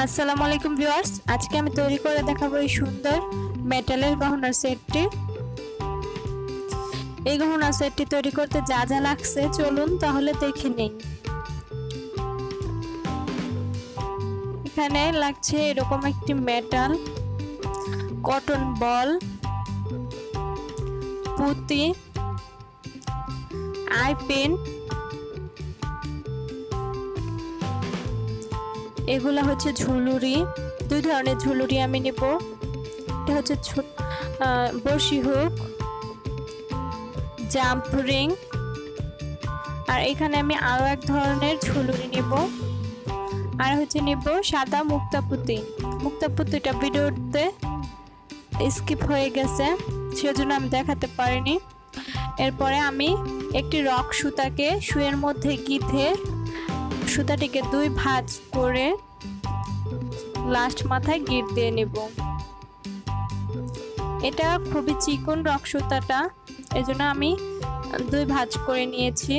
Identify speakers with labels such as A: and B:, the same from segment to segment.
A: আসসালামু আলাইকুম ভিউয়ার্স, আজকে আমি তৈরি করে দেখাবো এই সুন্দর মেটালের গহনার সেটটি। এই গহনার সেটটি তৈরি করতে যা যা লাগছে চলুন তাহলে দেখে নেই। এখানে লাগছে এরকম একটি মেটাল, কটন বল, পুঁতি, আই পেন, এগুলা হচ্ছে ঝুলুরি। দুই ধরনের ঝুলুরি আমি নেব। এটা হচ্ছে বড়শি হুক, জাম্প রিং, আর এখানে আমি আরো এক ধরনের ঝুলুরি নেব। আর হচ্ছে নেব সাদা মুক্তাপুঁতি। মুক্তাপুঁতিটা ভিডিওতে স্কিপ হয়ে গেছে, সেজন্য আমি দেখাতে পারিনি। এরপরে আমি একটি রক সুতাকে সুইয়ের মধ্যে গিঁথে সুতাটিকে দুই ভাঁজ করে লাস্ট মাথায় গিঁট দিয়ে নেব। এটা খুবই চিকন রক সুতাটা, এজন্য আমি দুই ভাঁজ করে নিয়েছি।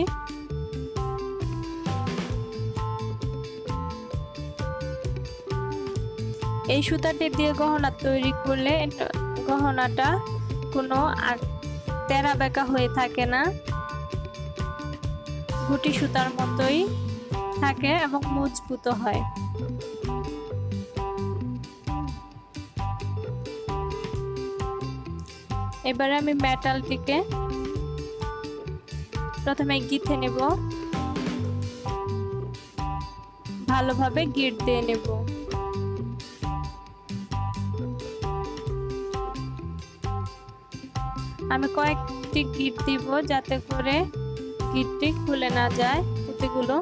A: এই সুতাটি দিয়ে গহনা তৈরি করলে গহনাটা কোনো তেরা বেঁকা হয়ে থাকে না, গুটি সুতার মতোই থাকে এবং মজবুত হয়। এবারে আমি মেটালটিকে প্রথমে গিঁথে নেব, ভালোভাবে গিঁট দিয়ে নেব। আমি কয়েকটি গিঁট দিব যাতে করে গিঁটটি খুলে না যায় পুঁতিগুলো।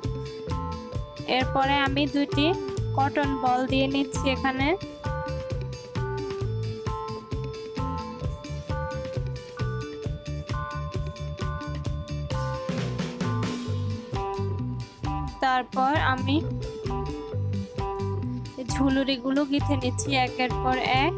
A: এরপরে আমি দুইটি কটন বল দিয়ে নিচ্ছি এখানে। তারপর আমি ঝুলুরিগুলো গেঁথে নিচ্ছি একের পর এক।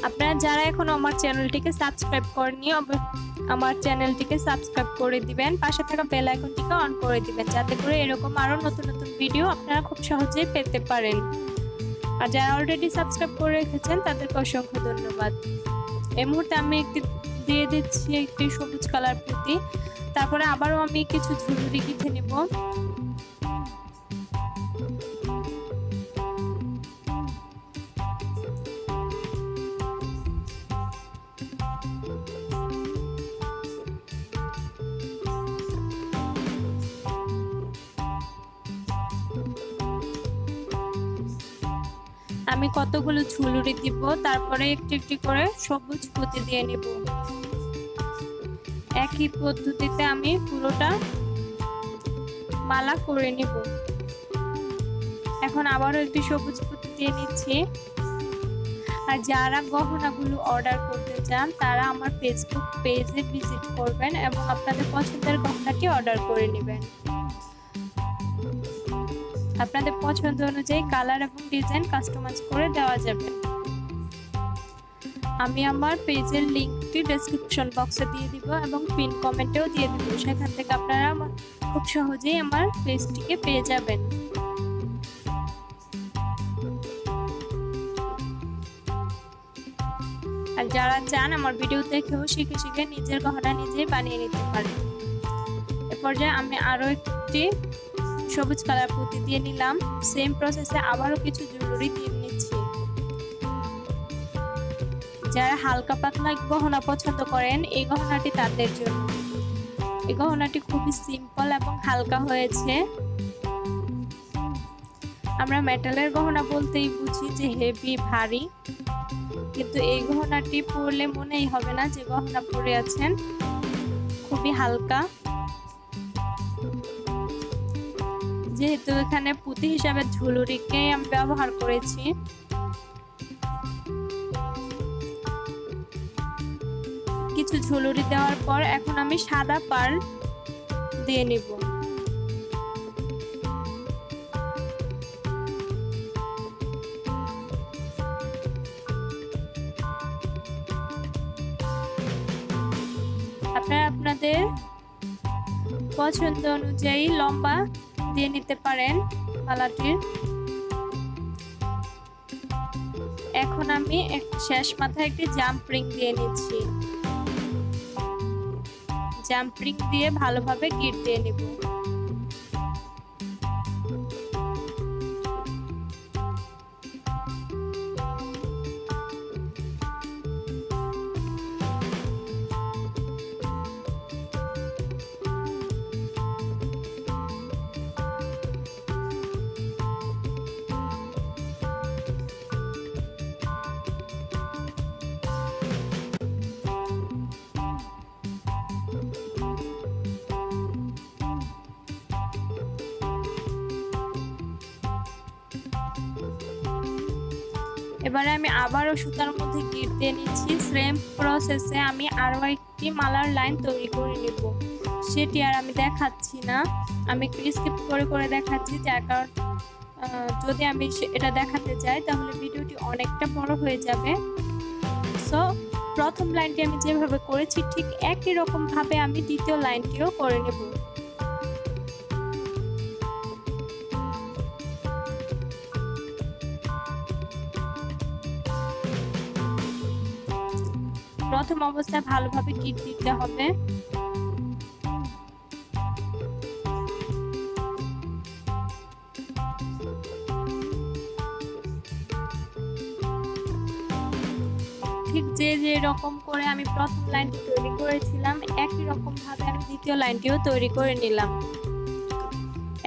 A: আপনারা যারা এখনো আমার চ্যানেলটিকে সাবস্ক্রাইব করেননি, আমার চ্যানেলটিকে সাবস্ক্রাইব করে দিবেন, পাশে থাকা বেল আইকনটিকে অন করে দিবেন যাতে করে এরকম আরো নতুন নতুন ভিডিও আপনারা খুব সহজেই পেতে পারেন। আর যারা অলরেডি সাবস্ক্রাইব করে রেখেছেন তাদেরকে অসংখ্য ধন্যবাদ। এই মুহূর্তে আমি দিয়ে দিচ্ছি একটি সবুজ কালার পুঁতি। তারপরে আবারও আমি কিছু ঝুলুরি গেঁথে নেব। আমি কতগুলো ঝুলুরি দিব, তারপরে একটি একটি করে সবুজ পুঁতি দিয়ে নেব। একই পদ্ধতিতে আমি পুরোটা মালা করে নেব। এখন আবারও একটি সবুজ পুঁতি দিয়ে নিচ্ছি। আর যারা গহনাগুলো অর্ডার করতে চান তারা আমার ফেসবুক পেজে ভিজিট করবেন এবং আপনাদের পছন্দের গহনাটি অর্ডার করে নেবেন। আপনাদের পছন্দ অনুযায়ী কালার এবং ডিজাইন কাস্টমাইজ করে দেওয়া যাবে। আমি আমার পেজের লিংকটি ডেসক্রিপশন বক্সে দিয়ে দিব এবং পিন কমেন্টেও দিয়ে দিব, সেখান থেকে আপনারা খুব সহজেই আমার পেজটিকে পেয়ে যাবেন। আর যারা চান আমার ভিডিও দেখেও শিখে শিখে নিজের গহনা নিজেই বানিয়ে নিতে পারেন। এ পর্যায়ে আমি আরো একটি সবুজ কালার পুঁতি দিয়ে নিলাম। সেম প্রসেসে আবারও কিছু জুয়েলারি দিয়ে নিচ্ছি। যারা হালকা পাতলা গহনা পছন্দ করেন এই গহনাটি তাদের জন্য। এই গহনাটি খুবই সিম্পল এবং হালকা হয়েছে। আমরা মেটালের গহনা বলতেই বুঝি যে হেভি ভারী, কিন্তু এই গহনাটি পরলে মনেই হবে না যে গহনা পরে আছেন, খুবই হালকা। যেহেতু এখানে পুঁতি হিসাবে ঝুলুরিকে আমি ব্যবহার করেছি, কিছু ঝুলুরি দেওয়ার পর এখন আমি সাদা পার্ল দিয়ে নিব। আপনারা আপনাদের পছন্দ অনুযায়ী লম্বা দিয়ে নিতে পারেন মালাটির। এখন আমি শেষ মাথায় একটি জাম্প রিং দিয়ে নিচ্ছি। জাম্প রিং দিয়ে ভালোভাবে গিট দিয়ে নেব। এবারে আমি আবারও সুতার মধ্যে গিট দিয়ে নিচ্ছি। সেম প্রসেসে আমি আরও একটি মালার লাইন তৈরি করে নেব, সেটি আর আমি দেখাচ্ছি না, আমি একটু স্কিপ করে করে দেখাচ্ছি, যার কারণ যদি আমি এটা দেখাতে যাই তাহলে ভিডিওটি অনেকটা বড় হয়ে যাবে। সো প্রথম লাইনটি আমি যেভাবে করেছি ঠিক একই রকম ভাবে আমি দ্বিতীয় লাইনটিও করে নেব। প্রথম অবস্থায় ভালোভাবে গিট দিতে হবে। ঠিক যে রকম করে আমি প্রথম লাইনটি তৈরি করেছিলাম একই রকম ভাবে আমি দ্বিতীয় লাইনটিও তৈরি করে নিলাম।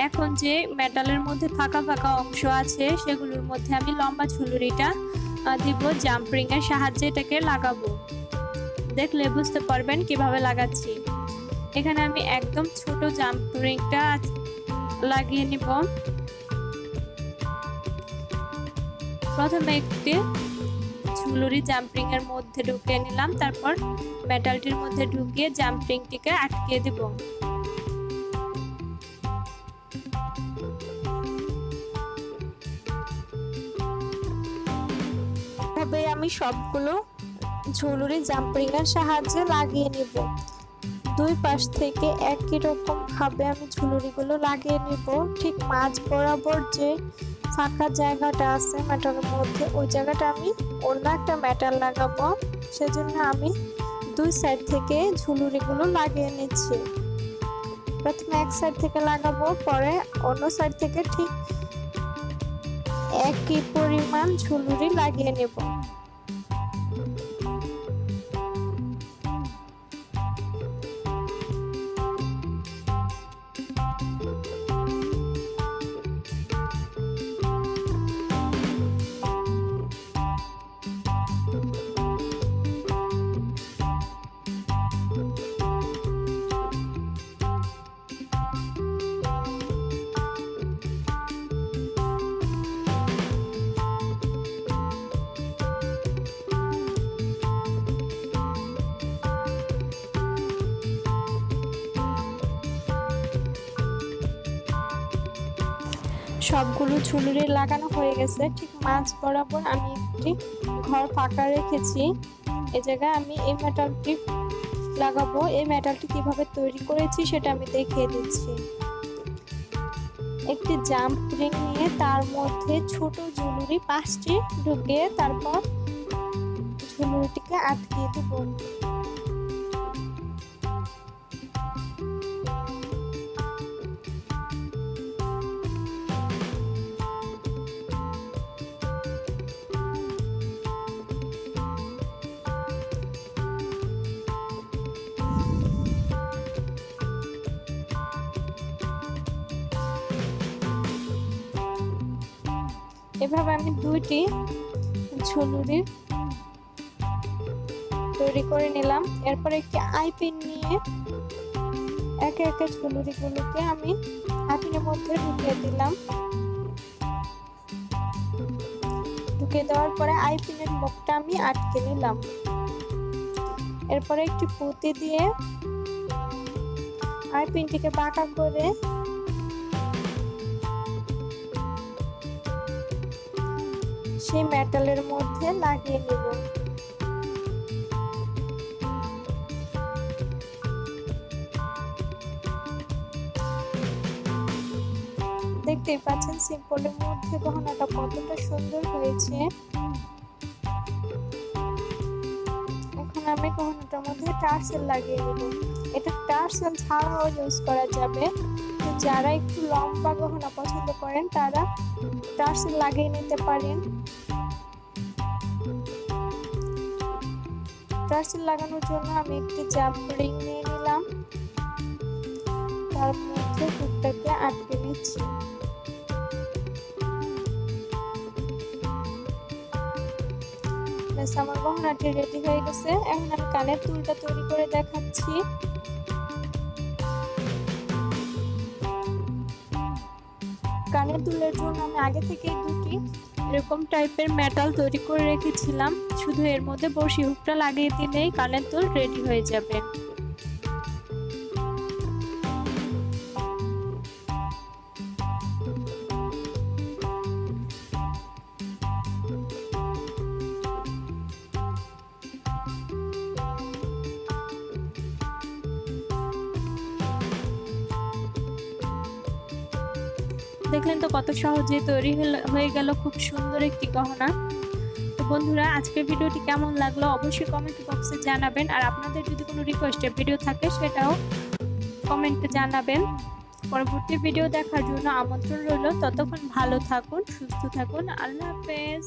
A: এখন যে মেটালের মধ্যে ফাঁকা ফাঁকা অংশ আছে সেগুলোর মধ্যে আমি লম্বা ঝুলুরিটা দিব, জাম্প রিং এর সাহায্যে এটাকে লাগাবো। দেখলে বুঝতে পারবেন কিভাবে লাগাচ্ছি। এখানে আমি একদম ছোট জাম্প রিংটা লাগিয়ে নিব। প্রথমে একটি ঝুলুরি জাম্প রিং এর মধ্যে ঢুকিয়ে নিলাম, তারপর মেটালটির মধ্যে ঢুকিয়ে জাম্প রিংটিকে আটকিয়ে দিব। এভাবে আমি সবগুলো ঝুলুরি জাম্প রিং এর সাহায্যে লাগিয়ে নিব। দুই পাশ থেকে একই রকম ভাবে আমি ঝুলুরিগুলো লাগিয়ে নিব। ঠিক মাঝ বরাবর যে ফাঁকা জায়গাটা আছে মেটালের মধ্যে ওই জায়গাটা আমি অন্য একটা মেটাল লাগাবো, সেজন্য আমি দুই সাইড থেকে ঝুলুরিগুলো লাগিয়ে নিচ্ছি। প্রথমে এক সাইড থেকে লাগাবো, পরে অন্য সাইড থেকে ঠিক একই পরিমাণ ঝুলুরি লাগিয়ে নেব। সবগুলো ঝুলুরি লাগানো হয়ে গেছে। ঠিক মাঝ বরাবর আমি একটি ঘর ফাঁকা রেখেছি, এই জায়গায় আমি এই মেটালটি লাগাবো। এই মেটালটি কিভাবে তৈরি করেছি সেটা আমি দেখিয়ে দিচ্ছি। একটি জাম্প রিং নিয়ে তার মধ্যে ছোট ঝুলুরি 5টি ঢুকিয়ে তারপর ঝুলুরিটিকে আটকিয়ে দেব। এভাবে আমি দুইটি ঝুলুরি তৈরি করে নিলাম। এরপর একটি আইপিন নিয়ে একে একে ঝুলুরিগুলোকে আমি আইপিনের মধ্যে ঢুকিয়ে দিলাম। ঢুকিয়ে দেওয়ার পরে আইপিনের মুখটা আমি আটকে নিলাম। এরপরে একটি পুঁতি দিয়ে আইপিনটিকে বাঁকা করে সেই মেটালের মধ্যে লাগিয়ে নেব। দেখতেই পাচ্ছেন সিম্পলের মধ্যে গহনাটা কতটা সুন্দর হয়েছে। এখন আমি গহনাটার মধ্যে টার্সেল লাগিয়ে দেব। এটা টার্সেল ছাড়াও ইউজ করা যাবে। তো যারা একটু লম্বা গহনা পছন্দ করেন তারা টার্সেল লাগিয়ে নিতে পারেন। টার্সেল লাগানোর জন্য আমি একটি জাম্প রিং নিয়ে নিলাম, তার মধ্যে হুকটাকে আটকে নিচ্ছি। আমার গহনাটি রেডি হয়ে গেছে। এখন আমি কানের দুলটা তৈরি করে দেখাচ্ছি। কানের দুলের জন্য আমি আগে থেকে দুটি এরকম টাইপের মেটাল তৈরি করে রেখেছিলাম, শুধু এর মধ্যে বড়শি হুকটা লাগিয়ে দিলেই কানের দুল রেডি হয়ে যাবে। দেখলেন তো কত সহজে তৈরি হয়ে গেল খুব সুন্দর একটি গহনা। তো বন্ধুরা, আজকের ভিডিওটি কেমন লাগলো অবশ্যই কমেন্ট বক্সে জানাবেন। আর আপনাদের যদি কোনো রিকোয়েস্টের ভিডিও থাকে সেটাও কমেন্টে জানাবেন। পরবর্তী ভিডিও দেখার জন্য আমন্ত্রণ রইল। ততক্ষণ ভালো থাকুন, সুস্থ থাকুন। আল্লাহ হাফেজ।